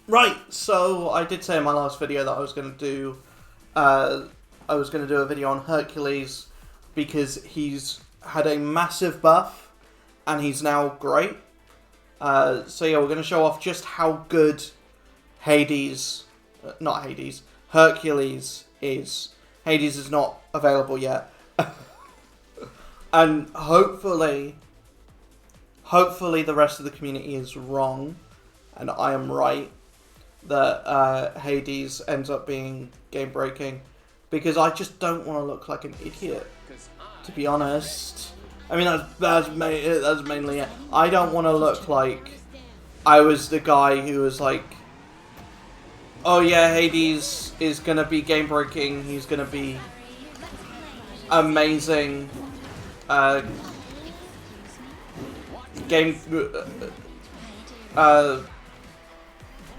Right, so I did say in my last video that I was going to do a video on Hercules because he's had a massive buff and he's now great. So yeah, we're going to show off just how good Hercules is. Hades is not available yet. And hopefully the rest of the community is wrong and I am right that Hades ends up being game breaking, because I just don't want to look like an idiot, to be honest. I mean, that's mainly it. I don't want to look like I was the guy who was like, oh yeah, Hades is gonna be game breaking, he's gonna be amazing,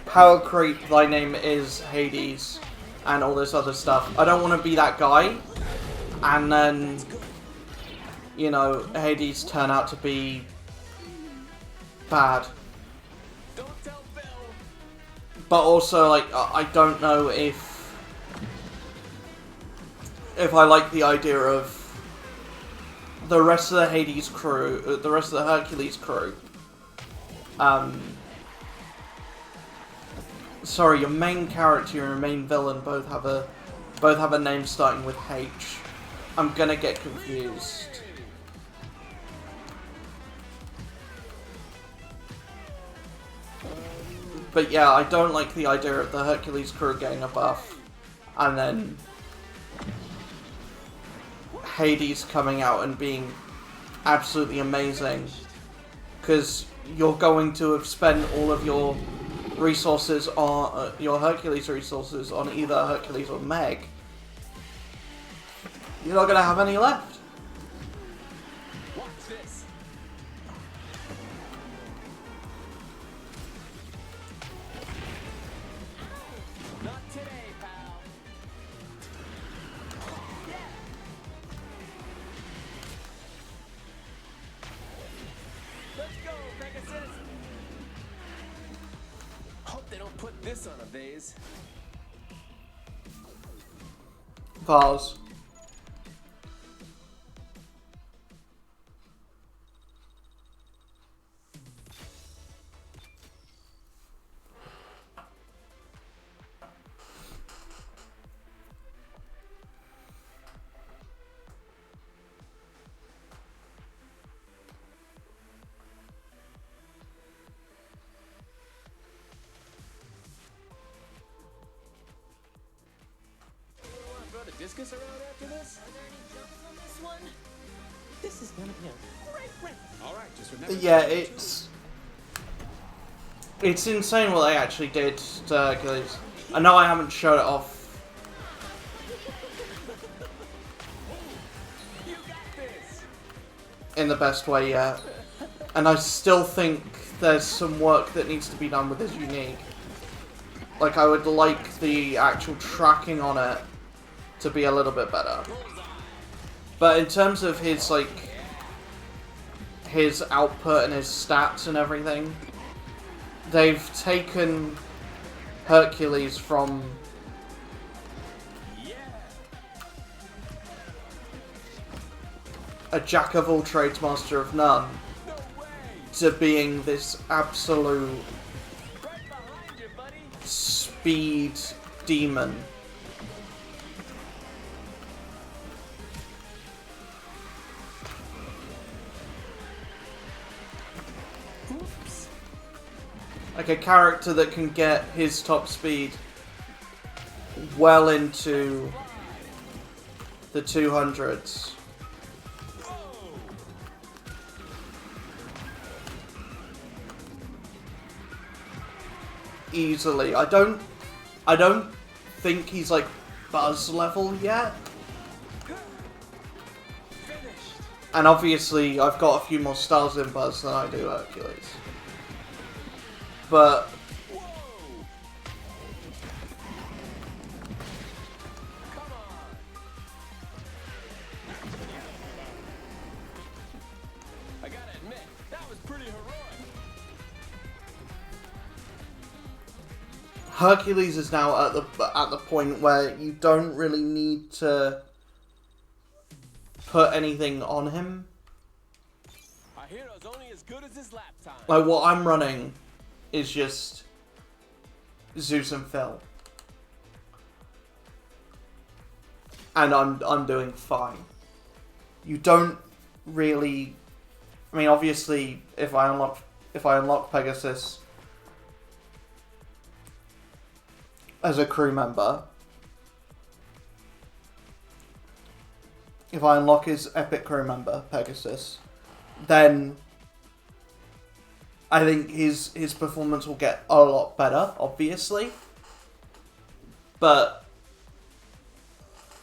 power creep, thy name is Hades, and all this other stuff. I don't want to be that guy, and then, you know, Hades turn out to be bad. But also, like, I don't know if I like the idea of the rest of the Hades crew, the rest of the Hercules crew. Sorry, your main character and your main villain both have a name starting with H. I'm gonna get confused. But yeah, I don't like the idea of the Hercules crew getting a buff and then Hades coming out and being absolutely amazing, because you're going to have spent all of your resources on your Hercules resources on either Hercules or Meg. You're not gonna have any left. Watch this. Not today, pal. Let's go, Pegasus. Hope they don't put this on a vase. Vase. Throw the discus around after this? Are there any jumps on this one? This is gonna be a great round. Alright, just remember. Yeah, it's insane what they actually did to Hercules. I know I haven't showed it off You got this. in the best way yet, and I still think there's some work that needs to be done with his unique. Like, I would like the actual tracking on it to be a little bit better. But in terms of his, like, his output and his stats and everything, they've taken Hercules from a jack of all trades, master of none, to being this absolute speed demon. Like a character that can get his top speed well into the 200s. Easily. I don't think he's like Buzz level yet. And obviously I've got a few more stars in Buzz than I do Hercules. But I gotta admit, that was pretty heroic. Hercules is now at the point where you don't really need to put anything on him. Our hero's only as good as his lap time. Like, what I'm running is just Zeus and Phil. And I'm doing fine. You don't really... I mean, obviously, if I unlock Pegasus as a crew member, if I unlock his epic crew member, Pegasus, then I think his performance will get a lot better, obviously. But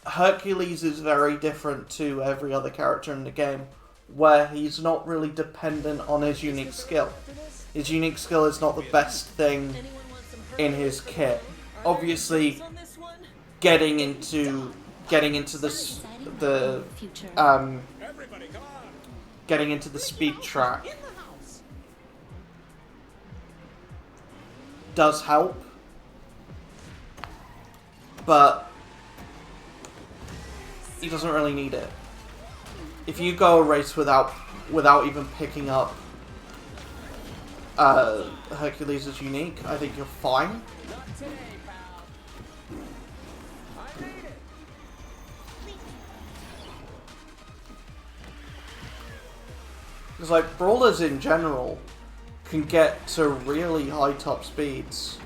Hercules is very different to every other character in the game, where he's not really dependent on his unique skill. His unique skill is not the best thing in his kit. Obviously, getting into the speed track does help, but he doesn't really need it. If you go a race without even picking up Hercules' unique, I think you're fine. Not today, pal. I made it. Because, like, brawlers in general can get to really high top speeds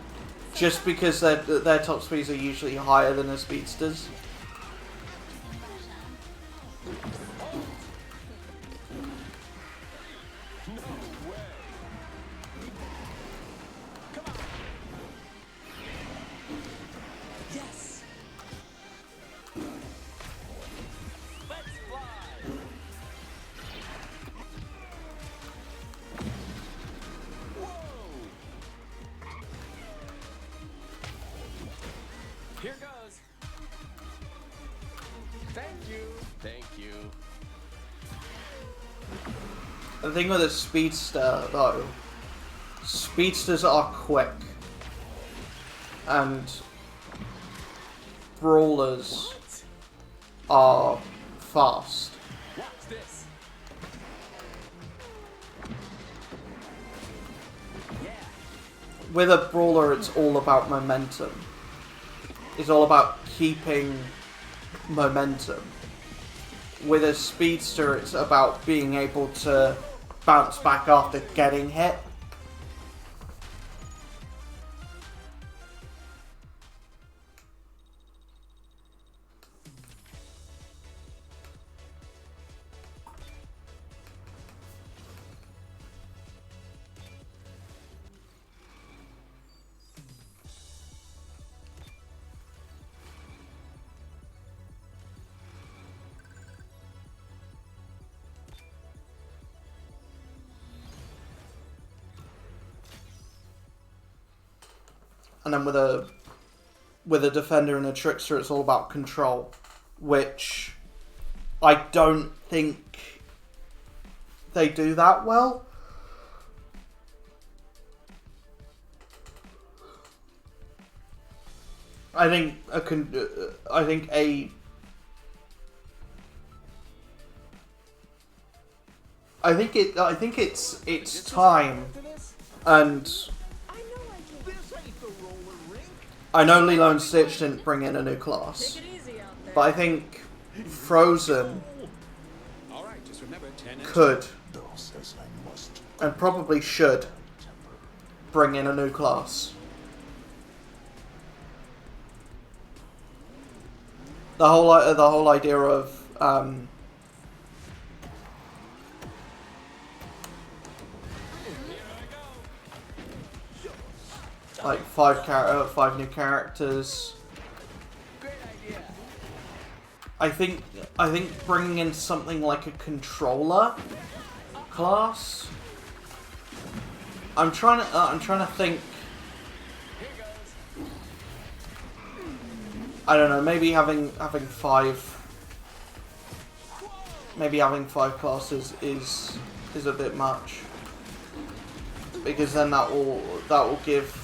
just because their top speeds are usually higher than the speedsters. Here goes. Thank you. Thank you. The thing with a speedster, though, speedsters are quick, and brawlers are fast. Watch this. Yeah. With a brawler, it's all about momentum. It's all about keeping momentum. With a speedster, it's about being able to bounce back after getting hit. And then with a defender and a trickster, it's all about control, which I don't think they do that well. I think it's time, and I know Lilo and Stitch didn't bring in a new class, but I think Frozen could, and probably should, bring in a new class. The whole idea of like five new characters. I think bringing in something like a controller class. I'm trying to think. I don't know. Maybe having five. Maybe having 5 classes is a bit much, because then that will give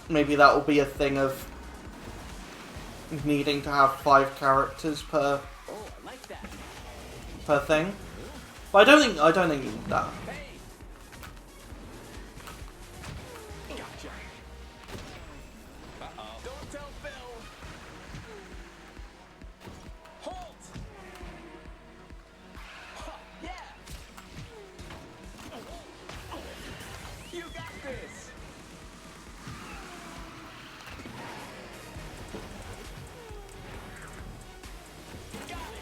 maybe that will be a thing of needing to have 5 characters per thing. But I don't think you need that. Gotcha. Don't tell Phil. Halt. Yeah. You got this. Got it.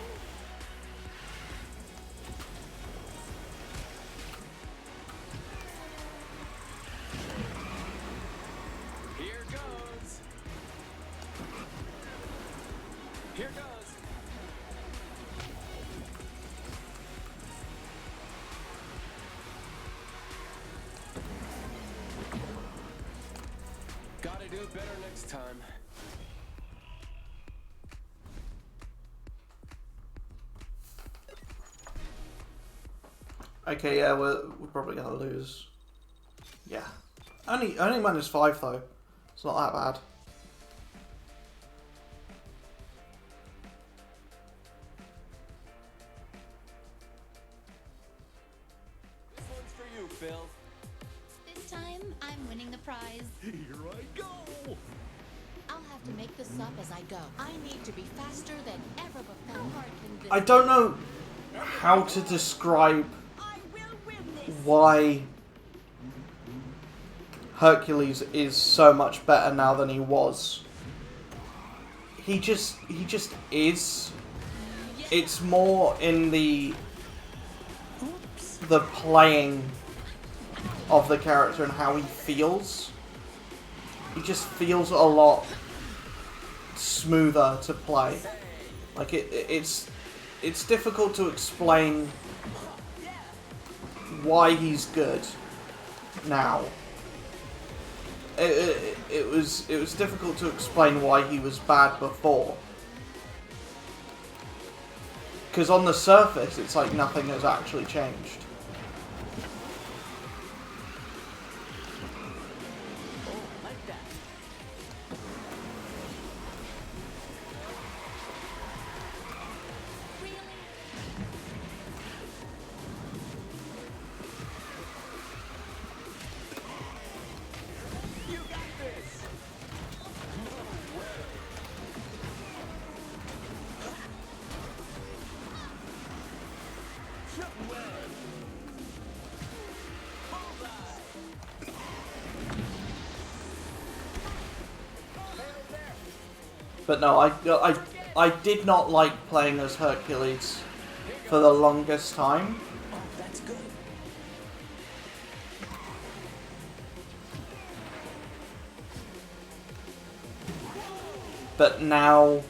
Here goes. Here goes. Gotta do it better next time. Okay, yeah, we're probably gonna lose. Yeah, only -5 though. It's not that bad. This one's for you, Phil. This time, I'm winning the prize. Here I go. I'll have to make this up as I go. I need to be faster than ever before. How hard can this I don't know how to describe I will win this. why Hercules is so much better now than he was. He just is. It's more in the playing of the character and how he feels. He just feels a lot smoother to play. Like it's difficult to explain why he's good now. It was difficult to explain why he was bad before. Because on the surface, it's like nothing has actually changed. You got this. No way. Bullseye. But no, I did not like playing as Hercules for the longest time. Oh, that's good. But now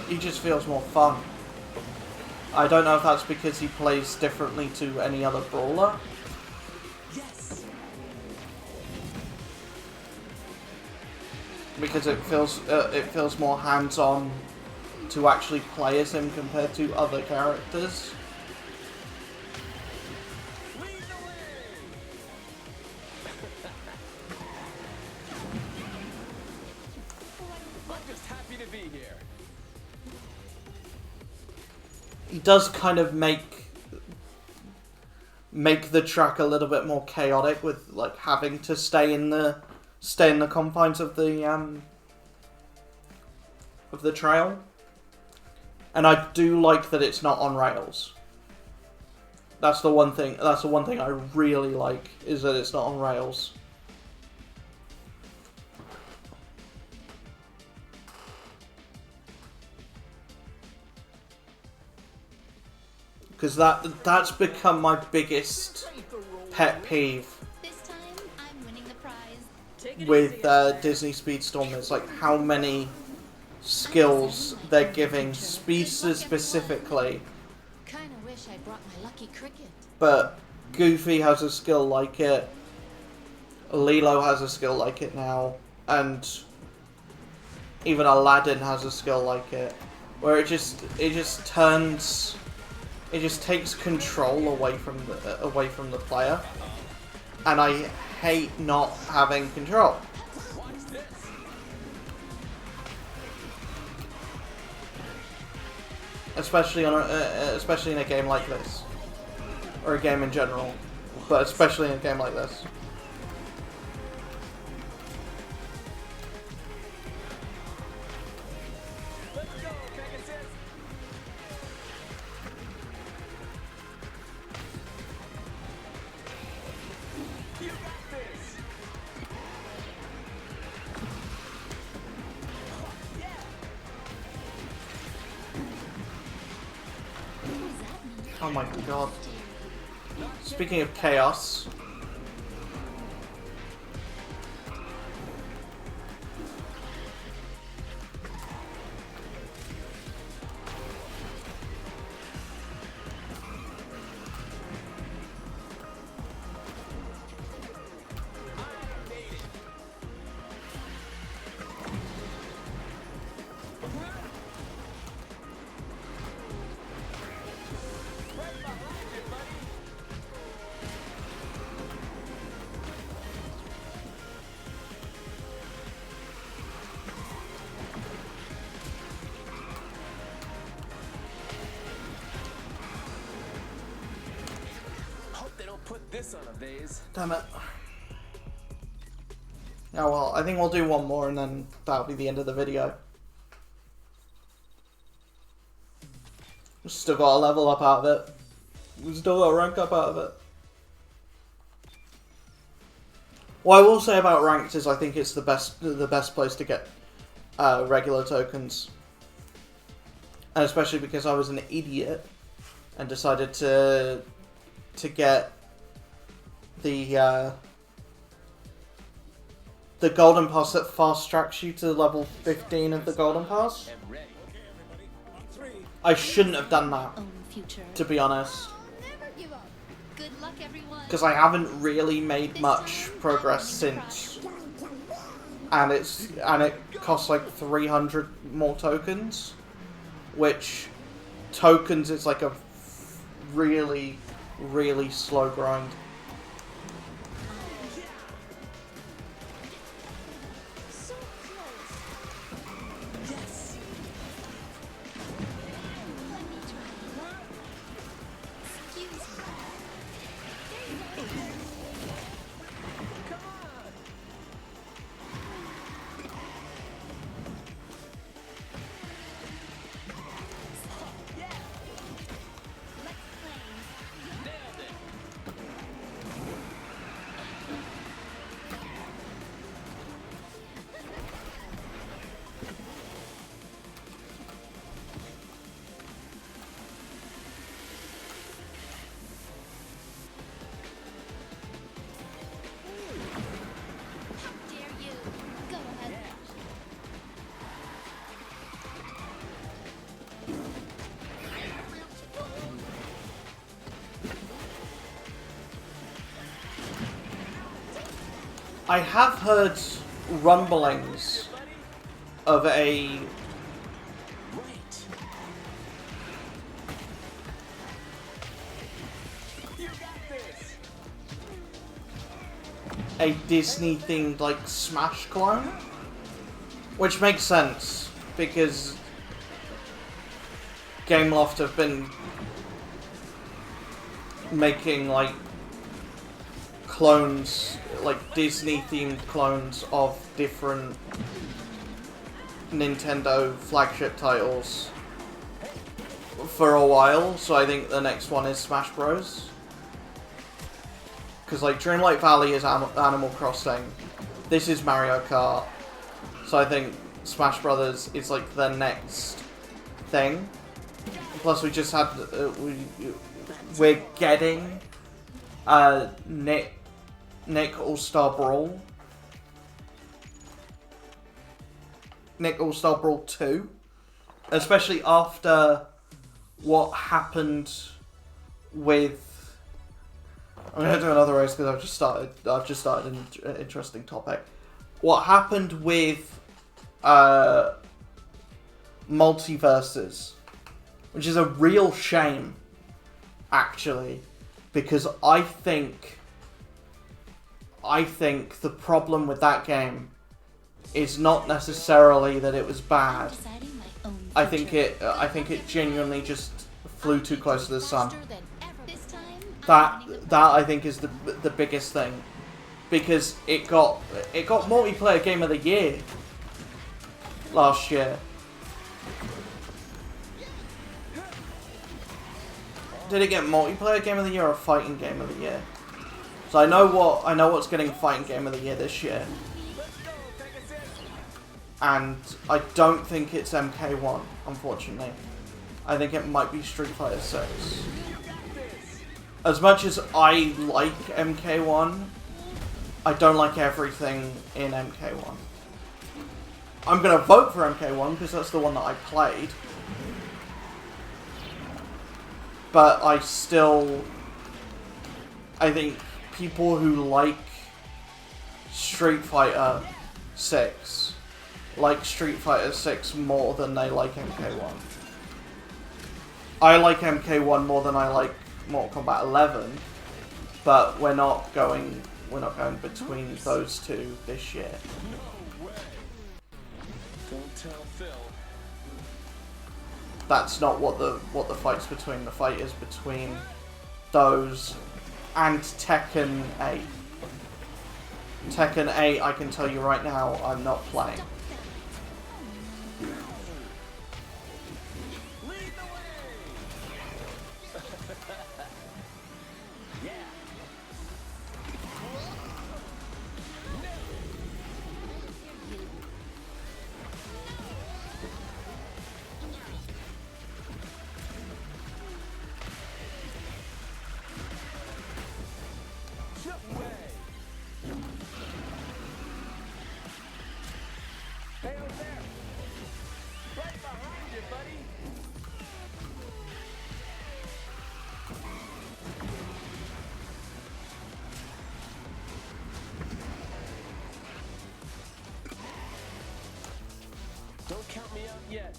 he just feels more fun. I don't know if that's because he plays differently to any other brawler. Yes. Because it feels more hands-on to actually play as him compared to other characters. Lead the way. I'm just happy to be here. He does kind of make the track a little bit more chaotic with like having to stay in the confines of the trail. And I do like that it's not on rails. That's the one thing I really like, is that it's not on rails. Because that's become my biggest pet peeve This time, I'm winning the prize. with Disney Speedstorm. Is like how many skills they're giving speedsters specifically. Kinda wish I brought my lucky cricket. But Goofy has a skill like it. Lilo has a skill like it now, and even Aladdin has a skill like it, where it just takes control away from the player, and I hate not having control. especially especially in a game like this, or a game in general, but especially in a game like this. Oh my god. Speaking of chaos. Put this on a vase. Damn it. Oh well, I think we'll do one more and then that'll be the end of the video. We've still got a level up out of it. We've still got a rank up out of it. What I will say about ranked is I think it's the best place to get regular tokens. And especially because I was an idiot and decided to get the golden pass that fast tracks you to level 15 of the golden pass. I shouldn't have done that, to be honest, Good luck, everyone. because I haven't really made much progress since, and it costs like 300 more tokens, which tokens is like a really slow grind. So close. Yes. Let me try. Excuse me. There you go. Let's play. How dare you? Go ahead. I have heard rumblings of a Disney themed like Smash clone, which makes sense because Gameloft have been making like clones, like Disney themed clones of different Nintendo flagship titles for a while, so I think the next one is Smash Bros. Because like Dreamlight Valley is Animal Crossing, this is Mario Kart, so I think Smash Brothers is like the next thing. Plus we just had we're getting Nick All-Star Brawl. Nick All-Star Brawl 2. Especially after what happened with... I'm going to do another race because I've just started an interesting topic. What happened with Multiverses, which is a real shame, actually, because I think the problem with that game is not necessarily that it was bad. Deciding my own I think it genuinely just flew too close to the sun. Faster than ever. This time, That I think is the biggest thing, because it got multiplayer game of the year last year. Did it get multiplayer game of the year or fighting game of the year? So I know what's getting fighting game of the year this year, and I don't think it's MK1, unfortunately. I think it might be Street Fighter 6. As much as I like MK1, I don't like everything in MK1. I'm gonna vote for MK1 because that's the one that I played. But I think people who like Street Fighter 6 like Street Fighter 6 more than they like MK1. I like MK1 more than I like Mortal Kombat 11, but we're not going between those two this year. Don't tell Phil. That's not what the fight's between. The fight is between those and Tekken 8. Tekken 8, I can tell you right now, I'm not playing. Lead the way. Yeah. Jump away. Hey, over there. Right behind you, buddy. Don't count me out yet.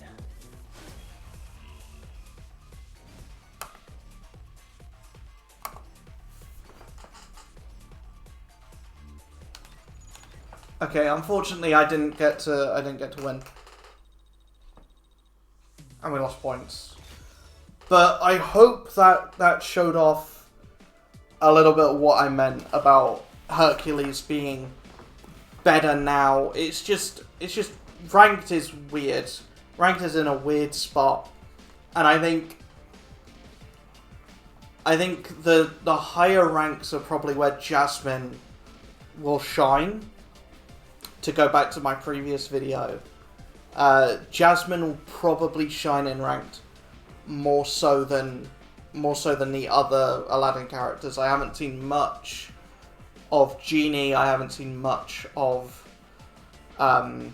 Okay, unfortunately I didn't get to win. And we lost points. But I hope that showed off a little bit what I meant about Hercules being better now. It's just ranked is weird. Ranked is in a weird spot. And I think the higher ranks are probably where Jasmine will shine. To go back to my previous video, Jasmine will probably shine in ranked more so than the other Aladdin characters. I haven't seen much of Genie. I haven't seen much of Aladdin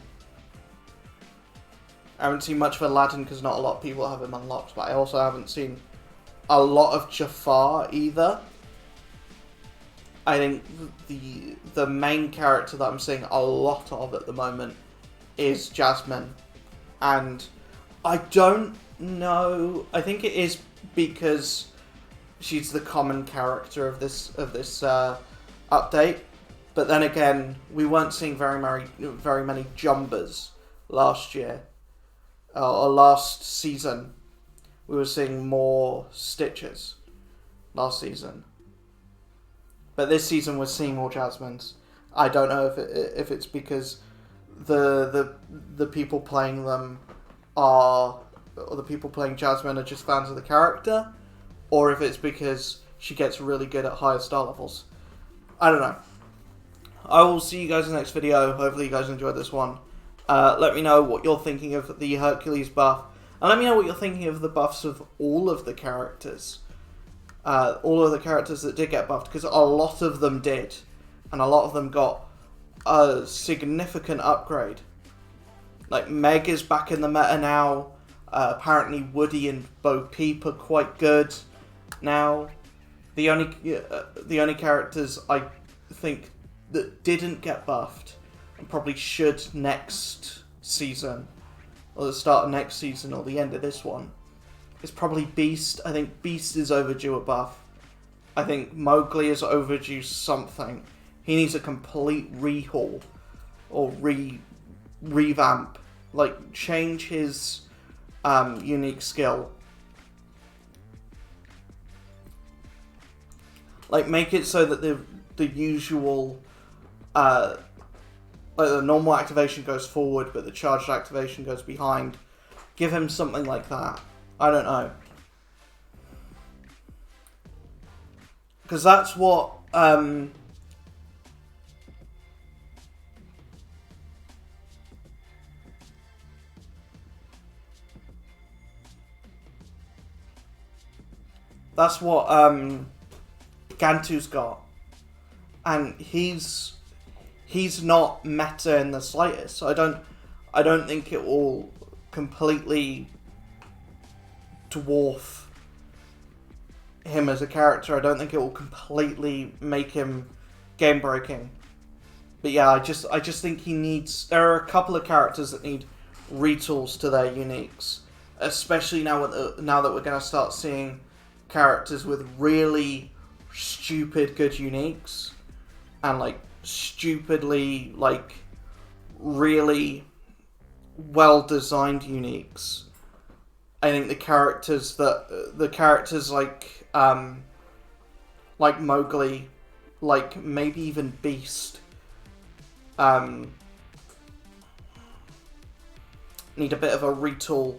because not a lot of people have him unlocked. But I also haven't seen a lot of Jafar either. I think the main character that I'm seeing a lot of at the moment is Jasmine, and I don't know. I think it is because she's the common character of this update. But then again, we weren't seeing very many jumpers last year or last season. We were seeing more Stitches last season. But this season we're seeing more Jasmines. I don't know if it's because the people playing them or the people playing Jasmine are just fans of the character, or if it's because she gets really good at higher star levels. I don't know. I will see you guys in the next video. Hopefully you guys enjoyed this one. Let me know what you're thinking of the Hercules buff, and let me know what you're thinking of the buffs of all of the characters. All of the characters that did get buffed, because a lot of them did, and a lot of them got a significant upgrade. Like Meg is back in the meta now. Apparently Woody and Bo Peep are quite good now. The only characters I think that didn't get buffed and probably should next season, or the start of next season, or the end of this one, is probably Beast. I think Beast is overdue a buff. I think Mowgli is overdue something. He needs a complete rehaul or revamp. Like change his unique skill. Like, make it so that the usual, like the normal activation goes forward, but the charged activation goes behind. Give him something like that. I don't know. Because that's what, Gantu's got. And he's not meta in the slightest. I don't think it will completely dwarf him as a character. I don't think it will completely make him game breaking. But yeah, I just think he needs. There are a couple of characters that need retools to their uniques, especially now that we're gonna start seeing characters with really stupid good uniques and like stupidly like really well designed uniques. I think the characters like Mowgli, like maybe even Beast, need a bit of a retool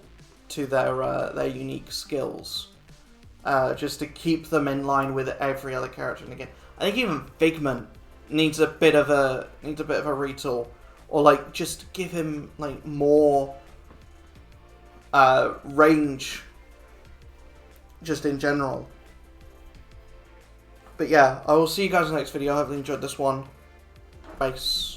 to their unique skills, just to keep them in line with every other character. And again, I think even Figment needs a bit of a retool, or like just give him like more range, just in general. But yeah, I will see you guys in the next video. I hope you enjoyed this one. Peace.